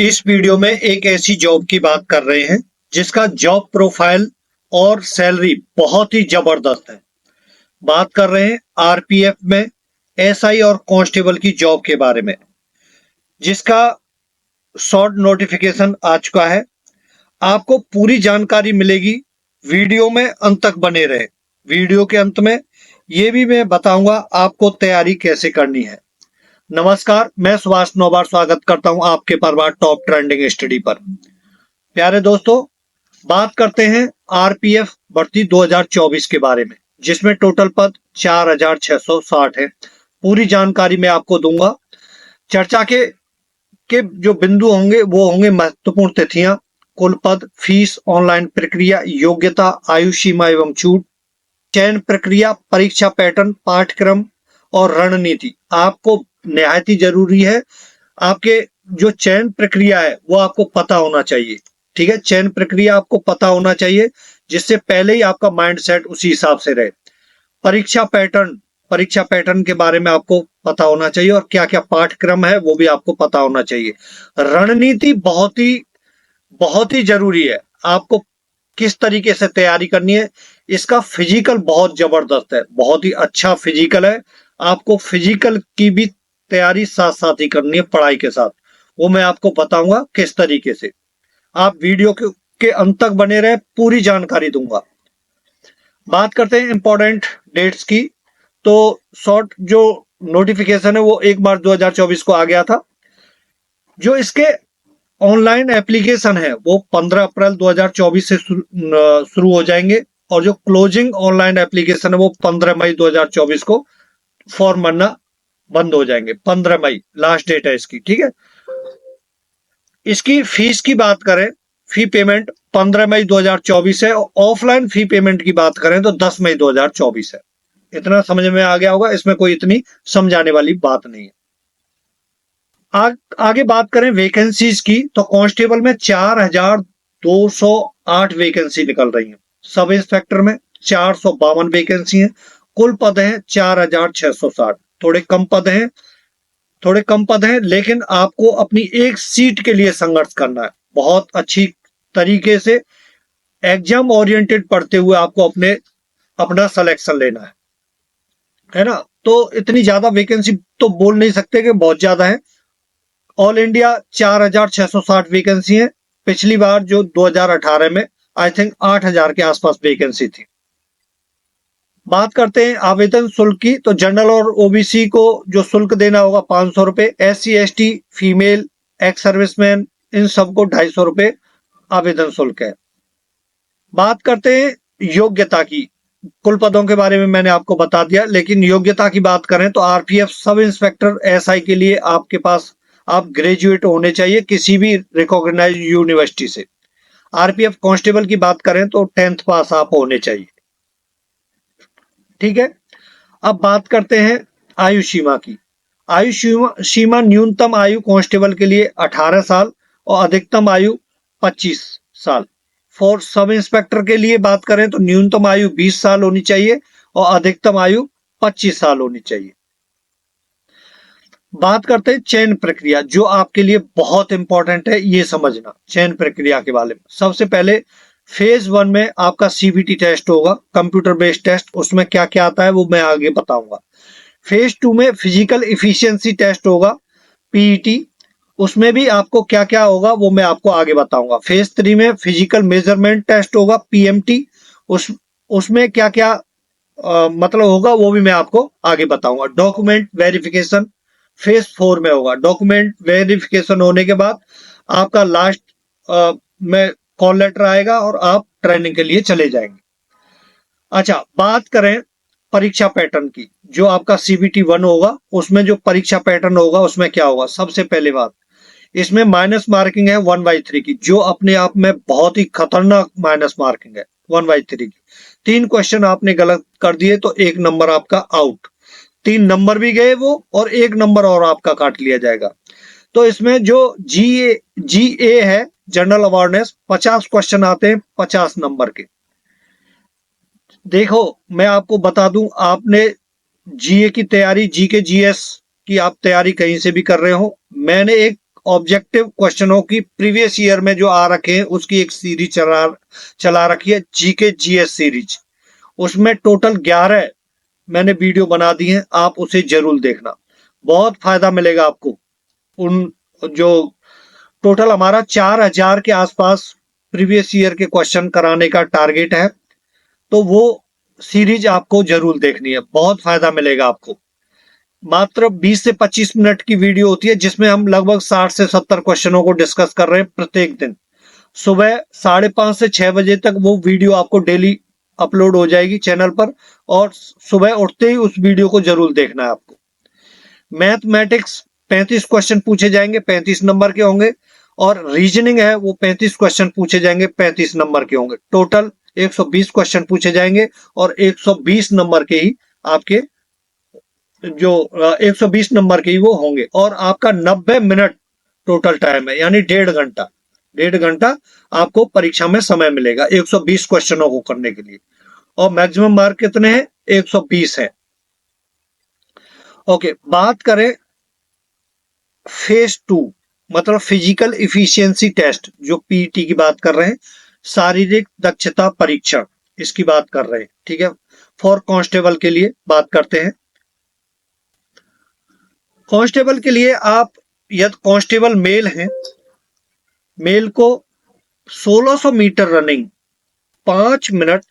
इस वीडियो में एक ऐसी जॉब की बात कर रहे हैं जिसका जॉब प्रोफाइल और सैलरी बहुत ही जबरदस्त है। बात कर रहे हैं आरपीएफ में एसआई और कांस्टेबल की जॉब के बारे में, जिसका शॉर्ट नोटिफिकेशन आ चुका है। आपको पूरी जानकारी मिलेगी, वीडियो में अंत तक बने रहे। वीडियो के अंत में ये भी मैं बताऊंगा आपको तैयारी कैसे करनी है। नमस्कार, मैं सुभाष नौबार स्वागत करता हूं आपके परिवार टॉप ट्रेंडिंग स्टडी पर। प्यारे दोस्तों, बात करते हैं आरपीएफ भर्ती 2024 के बारे में, जिसमें टोटल पद 4660 है। पूरी जानकारी मैं आपको दूंगा। चर्चा के जो बिंदु होंगे वो होंगे महत्वपूर्ण तिथियां, कुल पद, फीस, ऑनलाइन प्रक्रिया, योग्यता, आयु सीमा एवं छूट, चयन प्रक्रिया, परीक्षा पैटर्न, पाठ्यक्रम और रणनीति। आपको निहायत ही जरूरी है, आपके जो चयन प्रक्रिया है वो आपको पता होना चाहिए। ठीक है, चयन प्रक्रिया आपको पता होना चाहिए, जिससे पहले ही आपका माइंडसेट उसी हिसाब से रहे। परीक्षा पैटर्न के बारे में आपको पता होना चाहिए और क्या क्या पाठ्यक्रम है वो भी आपको पता होना चाहिए। रणनीति बहुत ही जरूरी है। आपको किस तरीके से तैयारी करनी है, इसका फिजिकल बहुत जबरदस्त है, बहुत ही अच्छा फिजिकल है। आपको फिजिकल की भी तैयारी साथ साथ ही करनी है पढ़ाई के साथ, वो मैं आपको बताऊंगा किस तरीके से। आप वीडियो के अंत तक बने रहे, पूरी जानकारी दूंगा। बात करते हैं इंपॉर्टेंट डेट्स की। तो शॉर्ट जो नोटिफिकेशन है वो 1 मार्च 2024 को आ गया था। जो इसके ऑनलाइन एप्लीकेशन है वो 15 अप्रैल 2024 से शुरू हो जाएंगे, और जो क्लोजिंग ऑनलाइन एप्लीकेशन है वो 15 मई 2024 को फॉर्म भरना बंद हो जाएंगे। 15 मई लास्ट डेट है इसकी। ठीक है, इसकी फीस की बात करें, फी पेमेंट 15 मई 2024 है। ऑफलाइन फी पेमेंट की बात करें तो 10 मई 2024 है। इतना समझ में आ गया होगा, इसमें कोई इतनी समझाने वाली बात नहीं है। आगे बात करें वैकेंसीज की, तो कांस्टेबल में 4208 वैकेंसी निकल रही है। सब इंस्पेक्टर में 452 वैकेंसी है। कुल पद है 4660। थोड़े कम पद हैं, लेकिन आपको अपनी एक सीट के लिए संघर्ष करना है। बहुत अच्छी तरीके से एग्जाम ओरिएंटेड पढ़ते हुए आपको अपना सिलेक्शन लेना है ना। तो इतनी ज्यादा वैकेंसी तो बोल नहीं सकते कि बहुत ज्यादा है। ऑल इंडिया 4660 वैकेंसी है। पिछली बार जो 2018 में आई थिंक 8000 के आसपास वैकेंसी थी। बात करते हैं आवेदन शुल्क की, तो जनरल और ओबीसी को जो शुल्क देना होगा 500 रुपए, SC ST, female, ex serviceman, इन सबको 250 रुपए आवेदन शुल्क है। बात करते हैं योग्यता की। कुल पदों के बारे में मैंने आपको बता दिया, लेकिन योग्यता की बात करें तो आरपीएफ सब इंस्पेक्टर SI के लिए आपके पास आप ग्रेजुएट होने चाहिए किसी भी रिकॉग्नाइज यूनिवर्सिटी से। आरपीएफ कांस्टेबल की बात करें तो 10th पास आप होने चाहिए। ठीक है, अब बात करते हैं आयु सीमा की। आयु सीमा न्यूनतम आयु कांस्टेबल के लिए 18 साल और अधिकतम आयु 25 साल। फॉर सब इंस्पेक्टर के लिए बात करें तो न्यूनतम आयु 20 साल होनी चाहिए और अधिकतम आयु 25 साल होनी चाहिए। बात करते हैं चयन प्रक्रिया, जो आपके लिए बहुत इंपॉर्टेंट है ये समझना। चयन प्रक्रिया के बारे में सबसे पहले फेज 1 में आपका सीबीटी टेस्ट होगा, कंप्यूटर बेस्ड टेस्ट। उसमें क्या क्या आता है वो मैं आगे बताऊंगा। फेज 2 में फिजिकल इफिशियंसी टेस्ट होगा, पीईटी। उसमें भी आपको क्या क्या होगा वो मैं आपको आगे बताऊंगा। फेज 3 में फिजिकल मेजरमेंट टेस्ट होगा, पीएमटी। उसमें क्या क्या मतलब होगा वो भी मैं आपको आगे बताऊंगा। डॉक्यूमेंट वेरिफिकेशन फेज 4 में होगा। डॉक्यूमेंट वेरिफिकेशन होने के बाद आपका लास्ट में कॉल लेटर आएगा और आप ट्रेनिंग के लिए चले जाएंगे। अच्छा, बात करें परीक्षा पैटर्न की। जो आपका CBT 1 होगा उसमें जो परीक्षा पैटर्न होगा उसमें क्या होगा। सबसे पहले बात, इसमें माइनस मार्किंग है 1/3 की, जो अपने आप में बहुत ही खतरनाक माइनस मार्किंग है 1/3 की। 3 क्वेश्चन आपने गलत कर दिए तो 1 नंबर आपका आउट। 3 नंबर भी गए वो, और 1 नंबर और आपका काट लिया जाएगा। तो इसमें जो GA है, जनरल अवेयरनेस, 50 क्वेश्चन आते हैं 50 नंबर के। देखो, मैं आपको बता दूं, आपने GA की तैयारी, GK GS की आप तैयारी कहीं से भी कर रहे हो, मैंने एक ऑब्जेक्टिव क्वेश्चनों की प्रीवियस ईयर में जो आ रखे हैं उसकी एक सीरीज चला रखी है, जीके जीएस सीरीज। उसमें टोटल 11 मैंने वीडियो बना दी है, आप उसे जरूर देखना, बहुत फायदा मिलेगा आपको। उन जो टोटल हमारा 4000 के आसपास प्रीवियस ईयर के क्वेश्चन कराने का टारगेट है, तो वो सीरीज आपको जरूर देखनी है, बहुत फायदा मिलेगा आपको। मात्र 20 से 25 मिनट की वीडियो होती है, जिसमें हम लगभग 60 से 70 क्वेश्चनों को डिस्कस कर रहे हैं प्रत्येक दिन। सुबह 5:30 से 6 बजे तक वो वीडियो आपको डेली अपलोड हो जाएगी चैनल पर, और सुबह उठते ही उस वीडियो को जरूर देखना है आपको। मैथमेटिक्स 35 क्वेश्चन पूछे जाएंगे, 35 नंबर के होंगे, और रीजनिंग है वो 35 क्वेश्चन पूछे जाएंगे, 35 नंबर के होंगे। टोटल 120 क्वेश्चन पूछे जाएंगे और 120 नंबर के ही आपके जो 120 नंबर के ही वो होंगे, और आपका 90 मिनट टोटल टाइम है, यानी 1.5 घंटा आपको परीक्षा में समय मिलेगा 120 क्वेश्चनों को करने के लिए। और मैक्सिमम मार्क कितने हैं? 120 है। ओके, बात करें फेज 2 मतलब फिजिकल इफिशियंसी टेस्ट, जो पीईटी की बात कर रहे हैं, शारीरिक दक्षता परीक्षण, इसकी बात कर रहे हैं, ठीक है। फॉर कांस्टेबल के लिए बात करते हैं। कांस्टेबल के लिए आप, यदि कांस्टेबल मेल हैं, मेल को 1600 मीटर रनिंग 5 मिनट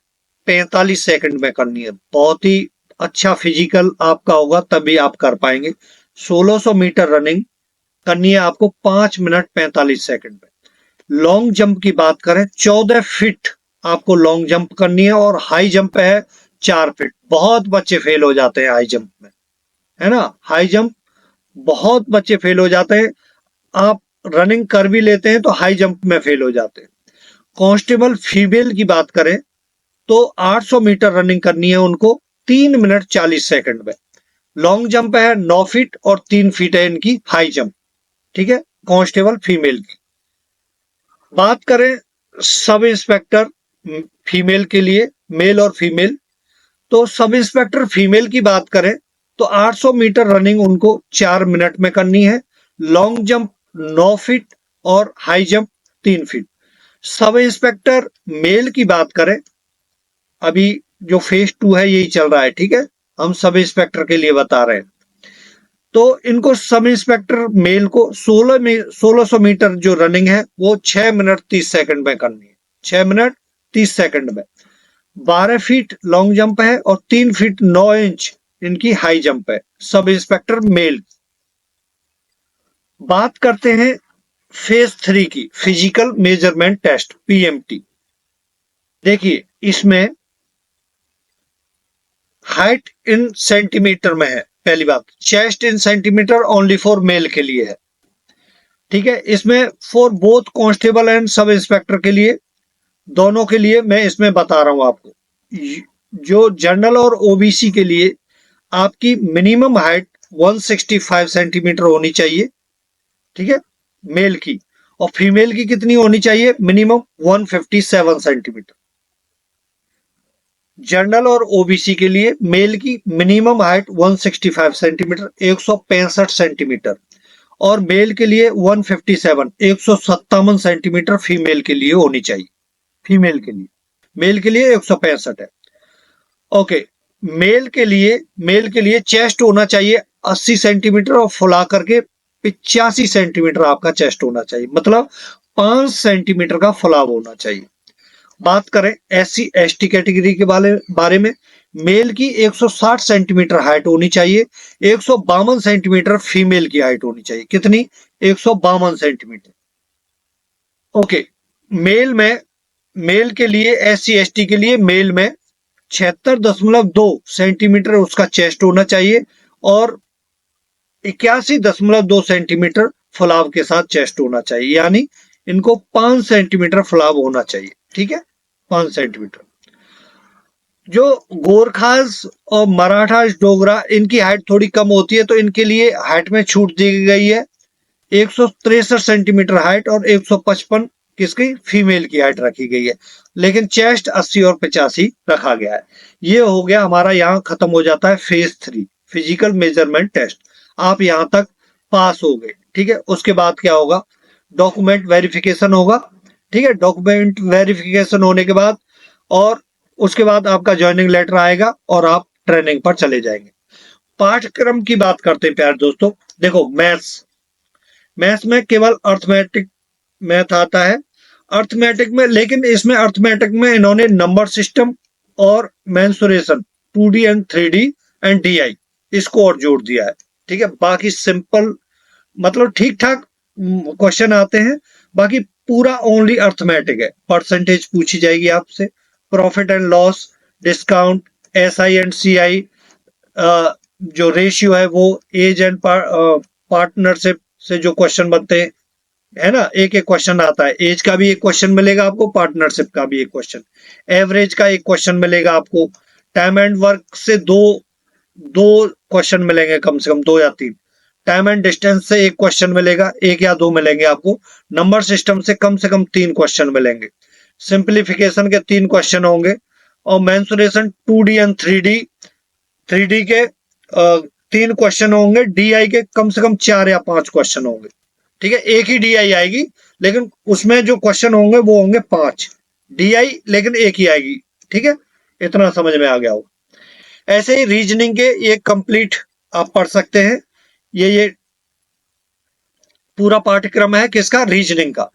45 सेकंड में करनी है। बहुत ही अच्छा फिजिकल आपका होगा, तभी आप कर पाएंगे। 1600 मीटर रनिंग करनी है आपको 5 मिनट 45 सेकंड में। लॉन्ग जंप की बात करें, 14 फीट आपको लॉन्ग जंप करनी है, और हाई जंप है 4 फीट। बहुत बच्चे फेल हो जाते हैं हाई जंप में, है ना। हाई जंप बहुत बच्चे फेल हो जाते हैं, आप रनिंग कर भी लेते हैं तो हाई जंप में फेल हो जाते हैं। कांस्टेबल फीमेल की बात करें तो 800 मीटर रनिंग करनी है उनको 3 मिनट 40 सेकंड में। लॉन्ग जंप है 9 फीट और 3 फीट है इनकी हाई जंप, ठीक है, कांस्टेबल फीमेल की। बात करें सब इंस्पेक्टर फीमेल के लिए, मेल और फीमेल, तो सब इंस्पेक्टर फीमेल की बात करें तो 800 मीटर रनिंग उनको 4 मिनट में करनी है। लॉन्ग जंप 9 फीट और high jump 3 feet. Sub inspector male की बात करें, अभी जो फेज 2 है यही चल रहा है, ठीक है, हम सब इंस्पेक्टर के लिए बता रहे हैं। तो इनको सब इंस्पेक्टर मेल को 1600 मीटर जो रनिंग है वो 6 मिनट 30 सेकंड में करनी है, 6 मिनट 30 सेकंड में। 12 फीट लॉन्ग जंप है और 3 फीट 9 इंच इनकी हाई जंप है, सब इंस्पेक्टर मेल। बात करते हैं फेज 3 की, फिजिकल मेजरमेंट टेस्ट, पीएमटी। देखिए, इसमें हाइट इन सेंटीमीटर में है। पहली बात, chest in centimetre only for male के लिए है, ठीक है। इसमें for both constable and sub inspector के लिए, दोनों के लिए मैं इसमें बता रहा हूं आपको। जो जनरल और ओबीसी के लिए आपकी मिनिमम हाइट 165 सेंटीमीटर होनी चाहिए, ठीक है, मेल की। और फीमेल की कितनी होनी चाहिए? Minimum 157 centimetre. जनरल और ओबीसी के लिए मेल की मिनिमम हाइट 165 सेंटीमीटर 165 सेंटीमीटर, और मेल के लिए 157 157 सेंटीमीटर फीमेल के लिए होनी चाहिए। फीमेल के लिए, मेल के लिए 165 है। ओके, मेल के लिए चेस्ट होना चाहिए 80 सेंटीमीटर और फुला करके 85 सेंटीमीटर आपका चेस्ट होना चाहिए, मतलब 5 सेंटीमीटर का फुलाव होना चाहिए। बात करें SC ST कैटेगरी के बारे में, मेल की 160 सेंटीमीटर हाइट होनी चाहिए, 152 सेंटीमीटर फीमेल की हाइट होनी चाहिए। कितनी? 152 सेंटीमीटर। ओके, मेल के लिए, SC ST के लिए मेल में 76.2 सेंटीमीटर उसका चेस्ट होना चाहिए, और 81.2 सेंटीमीटर फुलाव के साथ चेस्ट होना चाहिए, यानी इनको 5 सेंटीमीटर फुलाव होना चाहिए, ठीक है, 5 सेंटीमीटर। जो गोरखास और मराठास डोगरा, इनकी हाइट थोड़ी कम होती है, तो इनके लिए हाइट में छूट दी गई है। 163 सेंटीमीटर हाइट और 155 किसकी? फीमेल की हाइट रखी गई है, लेकिन चेस्ट 80 और 85 रखा गया है। ये हो गया हमारा, यहाँ खत्म हो जाता है फेज 3 फिजिकल मेजरमेंट टेस्ट। आप यहाँ तक पास हो गए, ठीक है, उसके बाद क्या होगा, डॉक्यूमेंट वेरिफिकेशन होगा। ठीक है, डॉक्यूमेंट वेरिफिकेशन होने के बाद और उसके बाद आपका ज्वाइनिंग लेटर आएगा और आप ट्रेनिंग पर चले जाएंगे। पाठ्यक्रम की बात करते हैं प्यारे दोस्तों। देखो, मैथ्स मैथ्स में केवल अर्थमेटिक मैथ आता है अर्थमेटिक में, लेकिन इसमें अर्थमेटिक में इन्होंने नंबर सिस्टम और mensuration 2D and 3D and DI इसको और जोड़ दिया है। ठीक है, बाकी सिंपल मतलब ठीक ठाक क्वेश्चन आते हैं। बाकी पूरा ओनली अर्थमेटिक है। परसेंटेज पूछी जाएगी आपसे, profit and loss, discount, SI and CI, जो रेशियो है वो, एज एंड पार्टनरशिप से जो क्वेश्चन बनते हैं, है ना, एक एक क्वेश्चन आता है। एज का भी एक क्वेश्चन मिलेगा आपको, पार्टनरशिप का भी एक क्वेश्चन, एवरेज का एक क्वेश्चन मिलेगा आपको, टाइम एंड वर्क से दो दो क्वेश्चन मिलेंगे, कम से कम 2 या 3, टाइम एंड डिस्टेंस से एक क्वेश्चन मिलेगा, 1 या 2 मिलेंगे आपको, नंबर सिस्टम से कम 3 क्वेश्चन मिलेंगे, सिंप्लीफिकेशन के 3 क्वेश्चन होंगे, और मेंसुरेशन 2D एंड 3D के 3 क्वेश्चन होंगे, DI के कम से कम 4 या 5 क्वेश्चन होंगे। ठीक है, एक ही DI आएगी, लेकिन उसमें जो क्वेश्चन होंगे वो होंगे 5 DI, लेकिन एक ही आएगी। ठीक है, इतना समझ में आ गया हो। ऐसे ही रीजनिंग के ये कंप्लीट आप पढ़ सकते हैं। ये पूरा पाठ्यक्रम है किसका, रीजनिंग का।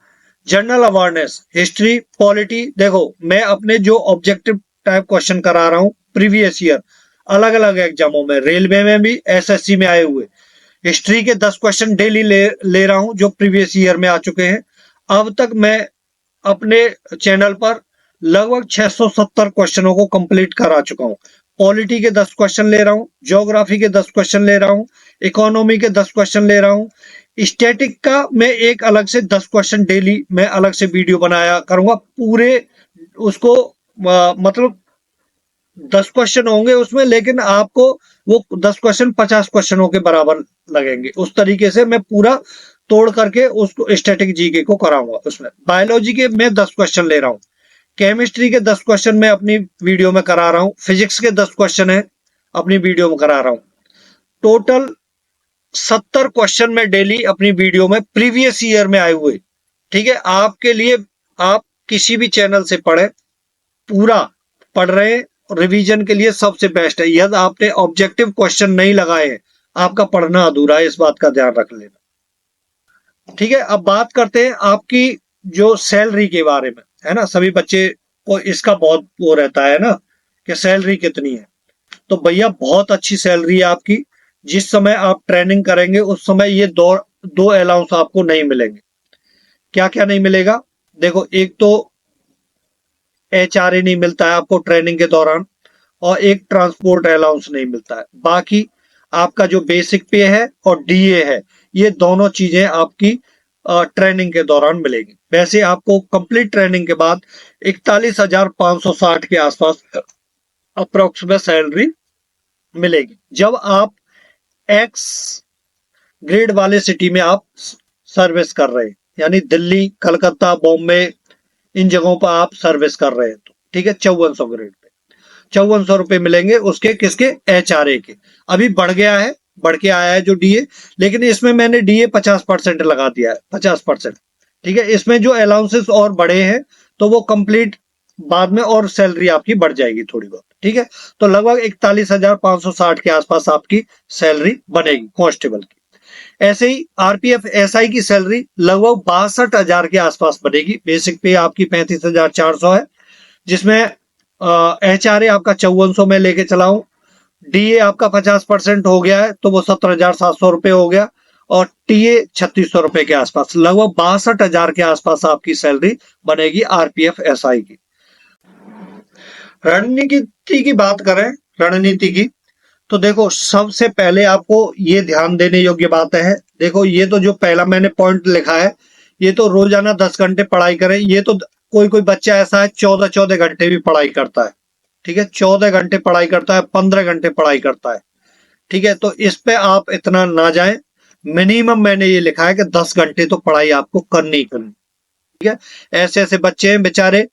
General awareness, history, polity. देखो, मैं अपने जो ऑब्जेक्टिव टाइप क्वेश्चन करा रहा हूं प्रीवियस ईयर, अलग अलग एग्जामों में, रेलवे में भी, SSC में आए हुए, हिस्ट्री के 10 क्वेश्चन डेली ले रहा हूं जो प्रीवियस ईयर में आ चुके हैं। अब तक मैं अपने चैनल पर लगभग 670 क्वेश्चनों को कंप्लीट करा चुका हूं। पॉलिटी के 10 क्वेश्चन ले रहा हूं, ज्योग्राफी के 10 क्वेश्चन ले रहा हूं, इकोनॉमी के 10 क्वेश्चन ले रहा हूं, स्टैटिक का मैं एक अलग से 10 क्वेश्चन डेली मैं अलग से वीडियो बनाया करूंगा। पूरे उसको मतलब 10 क्वेश्चन होंगे उसमें, लेकिन आपको वो 10 क्वेश्चन 50 क्वेश्चनों के बराबर लगेंगे। उस तरीके से मैं पूरा तोड़ करके उसको स्टैटिक जीके को कराऊंगा। उसमें बायोलॉजी के मैं 10 क्वेश्चन ले रहा हूँ, केमिस्ट्री के 10 क्वेश्चन मैं अपनी वीडियो में करा रहा हूँ, फिजिक्स के 10 क्वेश्चन है अपनी वीडियो में करा रहा हूँ। टोटल 70 क्वेश्चन मैं डेली अपनी वीडियो में प्रीवियस ईयर में आए हुए। ठीक है, आपके लिए आप किसी भी चैनल से पढ़े, पूरा पढ़ रहे हैं, रिवीजन के लिए सबसे बेस्ट है। यदि आपने ऑब्जेक्टिव क्वेश्चन नहीं लगाए हैं, आपका पढ़ना अधूरा है, इस बात का ध्यान रख लेना। ठीक है, अब बात करते हैं आपकी जो सैलरी के बारे में, है ना। सभी बच्चे को इसका बहुत वो रहता है ना कि सैलरी कितनी है। तो भैया बहुत अच्छी सैलरी है आपकी। जिस समय आप ट्रेनिंग करेंगे उस समय ये दो अलाउंस आपको नहीं मिलेंगे। क्या क्या नहीं मिलेगा, देखो, एक तो HRA नहीं मिलता है आपको ट्रेनिंग के दौरान, और एक ट्रांसपोर्ट अलाउंस नहीं मिलता है। बाकी आपका जो बेसिक पे है और DA है, ये दोनों चीजें आपकी ट्रेनिंग के दौरान मिलेगी। वैसे आपको कंप्लीट ट्रेनिंग के बाद 41,560 के आसपास अप्रोक्सीमेट सैलरी मिलेगी। जब आप एक्स ग्रेड वाले सिटी में आप सर्विस कर रहे हैं, यानी दिल्ली, कलकत्ता, बॉम्बे, इन जगहों पर आप सर्विस कर रहे हैं, तो ठीक है, 5400 ग्रेड पे 5400 रुपए मिलेंगे उसके, किसके, HRA के। अभी बढ़ गया है, बढ़ के आया है जो DA, लेकिन इसमें मैंने DA 50% लगा दिया है, 50%। ठीक है, इसमें जो अलाउंसेस और बढ़े हैं तो वो कंप्लीट बाद में और सैलरी आपकी बढ़ जाएगी थोड़ी बहुत। ठीक है, तो लगभग 41,560 के आसपास आपकी सैलरी बनेगी कांस्टेबल की। ऐसे ही RPF SI की सैलरी लगभग 62,000 के आसपास बनेगी। बेसिक पे आपकी 35,400 है, जिसमें HRA आपका 5400 में लेके चला हूं, DA आपका 50% हो गया है तो वो 17,700 रुपए हो गया, और TA 3,600 रुपए के आसपास, लगभग 62,000 के आसपास आपकी सैलरी बनेगी RPF SI की। रणनीति की बात करें, रणनीति की, तो देखो, सबसे पहले आपको ये ध्यान देने योग्य बात है। देखो, ये तो जो पहला मैंने पॉइंट लिखा है, ये तो रोजाना 10 घंटे पढ़ाई करें। ये तो कोई बच्चा ऐसा है 14 घंटे भी पढ़ाई करता है। ठीक है, 14 घंटे पढ़ाई करता है, 15 घंटे पढ़ाई करता है। ठीक है, तो इस पे आप इतना ना जाएं। मिनिमम मैंने ये लिखा है कि 10 घंटे तो पढ़ाई आपको करनी ही करनी। ठीक है, ऐसे ऐसे बच्चे हैं बेचारे,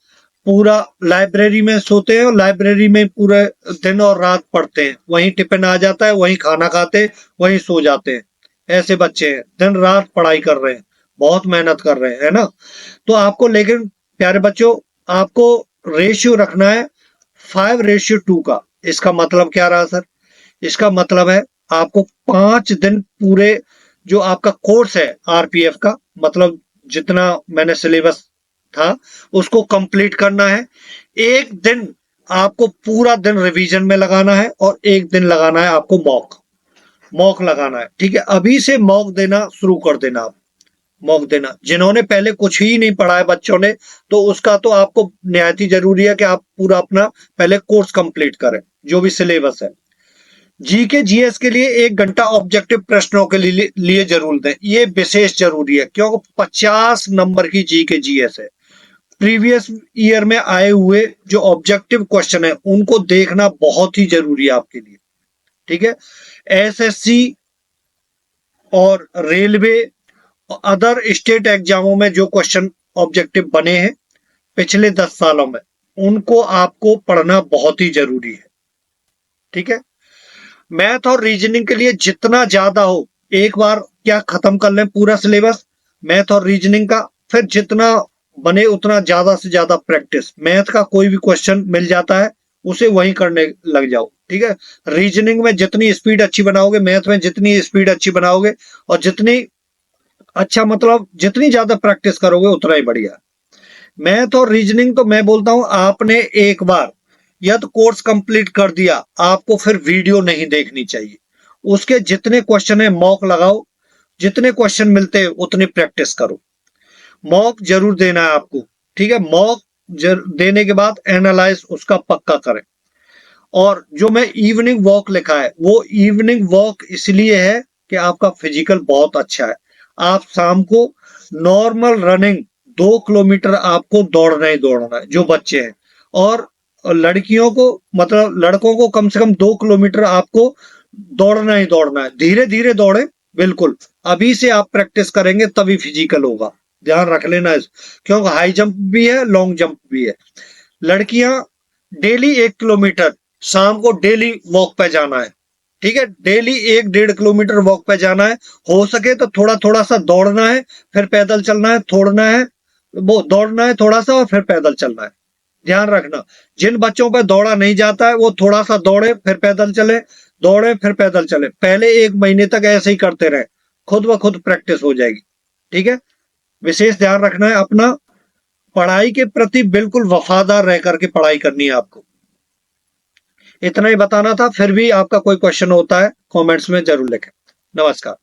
पूरा लाइब्रेरी में सोते हैं और लाइब्रेरी में पूरे दिन और रात पढ़ते हैं, वहीं टिफिन आ जाता है, वहीं खाना खाते, वहीं सो जाते हैं। ऐसे बच्चे हैं, दिन रात पढ़ाई कर रहे हैं, बहुत मेहनत कर रहे हैं, है ना। तो आपको, लेकिन प्यारे बच्चों, आपको रेशियो रखना है 5:2 का। इसका मतलब क्या रहा सर? इसका मतलब है आपको 5 दिन पूरे, जो आपका कोर्स है आरपीएफ का, मतलब जितना मैंने सिलेबस था उसको कंप्लीट करना है। एक दिन आपको पूरा दिन रिवीजन में लगाना है और एक दिन लगाना है आपको मॉक, मॉक लगाना है। ठीक है, अभी से मॉक देना शुरू कर देना आप। मॉक देना, जिन्होंने पहले कुछ ही नहीं पढ़ा है बच्चों ने, तो उसका तो आपको निहायत ही जरूरी है कि आप पूरा अपना पहले कोर्स कंप्लीट करें, जो भी सिलेबस है। जीके जीएस के लिए 1 घंटा ऑब्जेक्टिव प्रश्नों के लिए जरूर दें, ये विशेष जरूरी है क्योंकि 50 नंबर की जीके जीएस है। प्रीवियस ईयर में आए हुए जो ऑब्जेक्टिव क्वेश्चन है उनको देखना बहुत ही जरूरी है आपके लिए। ठीक है, एसएससी और रेलवे और अदर स्टेट एग्जामों में जो क्वेश्चन ऑब्जेक्टिव बने हैं पिछले 10 सालों में, उनको आपको पढ़ना बहुत ही जरूरी है। ठीक है, मैथ और रीजनिंग के लिए जितना ज्यादा हो, एक बार क्या खत्म कर लें पूरा सिलेबस मैथ और रीजनिंग का, फिर जितना बने उतना ज्यादा से ज्यादा प्रैक्टिस। मैथ का कोई भी क्वेश्चन मिल जाता है उसे वही करने लग जाओ। ठीक है, रीजनिंग में जितनी स्पीड अच्छी बनाओगे, मैथ में जितनी स्पीड अच्छी बनाओगे, और जितनी अच्छा, मतलब जितनी ज्यादा प्रैक्टिस करोगे उतना ही बढ़िया। मैथ और रीजनिंग तो मैं बोलता हूं, आपने एक बार या तो कोर्स कंप्लीट कर दिया, आपको फिर वीडियो नहीं देखनी चाहिए। उसके जितने क्वेश्चन है मॉक लगाओ, जितने क्वेश्चन मिलते हैं उतनी प्रैक्टिस करो। मॉक जरूर देना है आपको। ठीक है, मॉक देने के बाद एनालाइज उसका पक्का करें। और जो मैं इवनिंग वॉक लिखा है, वो इवनिंग वॉक इसलिए है कि आपका फिजिकल बहुत अच्छा है। आप शाम को नॉर्मल रनिंग 2 किलोमीटर आपको दौड़ना ही दौड़ना है, जो बच्चे हैं। और लड़कियों को, मतलब लड़कों को, कम से कम 2 किलोमीटर आपको दौड़ना ही दौड़ना है। धीरे धीरे दौड़े, बिल्कुल। अभी से आप प्रैक्टिस करेंगे तभी फिजिकल होगा, ध्यान रख लेना इस, क्योंकि हाई जंप भी है, लॉन्ग जंप भी है। लड़कियां डेली 1 किलोमीटर शाम को डेली वॉक पे जाना है। ठीक है, डेली 1-1.5 किलोमीटर वॉक पे जाना है। हो सके तो थोड़ा थोड़ा सा दौड़ना है, फिर पैदल चलना है, छोड़ना है, वो दौड़ना है थोड़ा सा और फिर पैदल चलना है। ध्यान रखना, जिन बच्चों पे दौड़ा नहीं जाता है वो थोड़ा सा दौड़े फिर पैदल चले, दौड़े फिर पैदल चले। पहले 1 महीने तक ऐसे ही करते रहे, खुद ब खुद प्रैक्टिस हो जाएगी। ठीक है, विशेष ध्यान रखना है अपना, पढ़ाई के प्रति बिल्कुल वफादार रह करके पढ़ाई करनी है आपको। इतना ही बताना था। फिर भी आपका कोई क्वेश्चन होता है कमेंट्स में जरूर लिखें। नमस्कार।